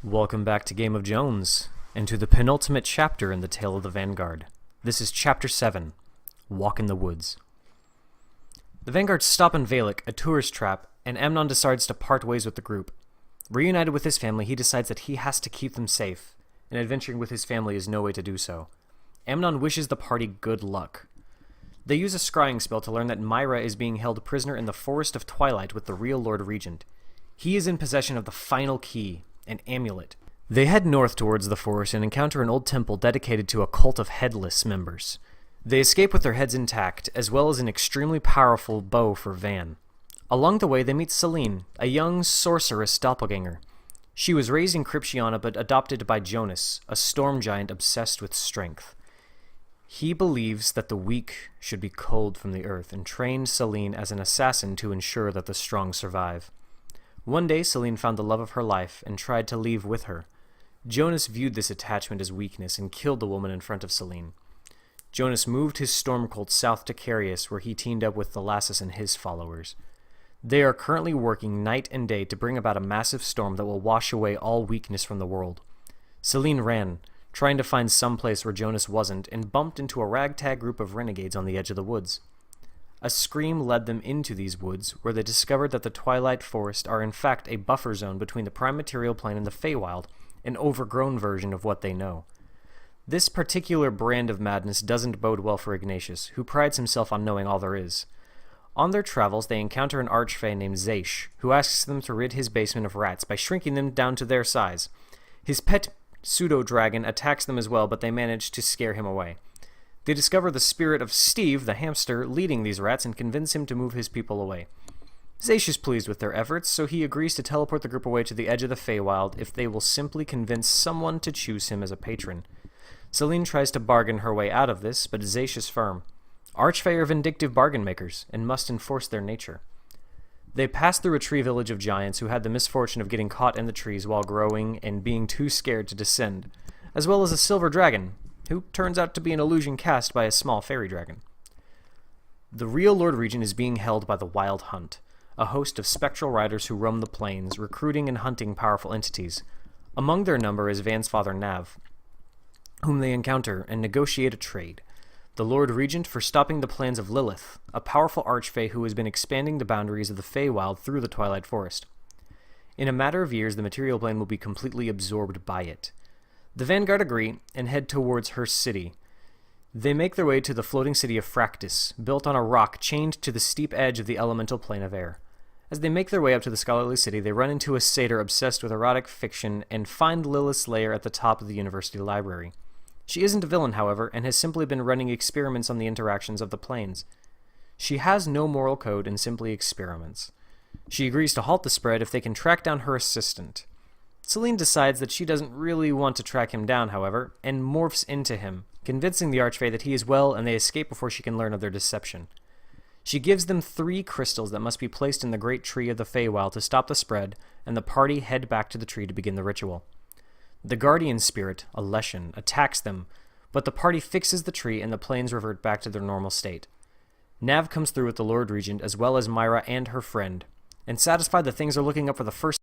Welcome back to Game of Jones, and to the penultimate chapter in the Tale of the Vanguard. This is Chapter 7, Walk in the Woods. The Vanguard stop in Valak, a tourist trap, and Amnon decides to part ways with the group. Reunited with his family, he decides that he has to keep them safe, and adventuring with his family is no way to do so. Amnon wishes the party good luck. They use a scrying spell to learn that Myra is being held prisoner in the Forest of Twilight with the real Lord Regent. He is in possession of the final key, an amulet. They head north towards the forest and encounter an old temple dedicated to a cult of headless members. They escape with their heads intact, as well as an extremely powerful bow for Van. Along the way, they meet Selene, a young sorceress doppelganger. She was raised in Cryptiana but adopted by Jonas, a storm giant obsessed with strength. He believes that the weak should be culled from the earth and trained Selene as an assassin to ensure that the strong survive. One day, Selene found the love of her life and tried to leave with her. Jonas viewed this attachment as weakness and killed the woman in front of Selene. Jonas moved his storm cult south to Carius, where he teamed up with Thalassus and his followers. They are currently working night and day to bring about a massive storm that will wash away all weakness from the world. Selene ran, trying to find some place where Jonas wasn't, and bumped into a ragtag group of renegades on the edge of the woods. A scream led them into these woods, where they discovered that the Twilight Forest are in fact a buffer zone between the Prime Material Plane and the Feywild, an overgrown version of what they know. This particular brand of madness doesn't bode well for Ignatius, who prides himself on knowing all there is. On their travels, they encounter an archfey named Zaish, who asks them to rid his basement of rats by shrinking them down to their size. His pet pseudo-dragon attacks them as well, but they manage to scare him away. They discover the spirit of Steve, the hamster, leading these rats and convince him to move his people away. Zaish is pleased with their efforts, so he agrees to teleport the group away to the edge of the Feywild if they will simply convince someone to choose him as a patron. Selene tries to bargain her way out of this, but Zaish is firm. Archfey are vindictive bargain makers and must enforce their nature. They pass through a tree village of giants who had the misfortune of getting caught in the trees while growing and being too scared to descend, as well as a silver dragon, who turns out to be an illusion cast by a small fairy dragon. The real Lord Regent is being held by the Wild Hunt, a host of spectral riders who roam the plains, recruiting and hunting powerful entities. Among their number is Van's father Nav, whom they encounter and negotiate a trade. The Lord Regent for stopping the plans of Lilith, a powerful archfey who has been expanding the boundaries of the Feywild through the Twilight Forest. In a matter of years, the material plane will be completely absorbed by it. The Vanguard agree and head towards her city. They make their way to the floating city of Fractus, built on a rock chained to the steep edge of the elemental plane of air. As they make their way up to the scholarly city, they run into a satyr obsessed with erotic fiction and find Lilith's lair at the top of the university library. She isn't a villain, however, and has simply been running experiments on the interactions of the planes. She has no moral code and simply experiments. She agrees to halt the spread if they can track down her assistant. Selene decides that she doesn't really want to track him down, however, and morphs into him, convincing the archfey that he is well, and they escape before she can learn of their deception. She gives them 3 crystals that must be placed in the great tree of the Feywild to stop the spread, and the party head back to the tree to begin the ritual. The guardian spirit, a Leshen, attacks them, but the party fixes the tree and the planes revert back to their normal state. Nav comes through with the Lord Regent as well as Myra and her friend, and satisfied that things are looking up for the first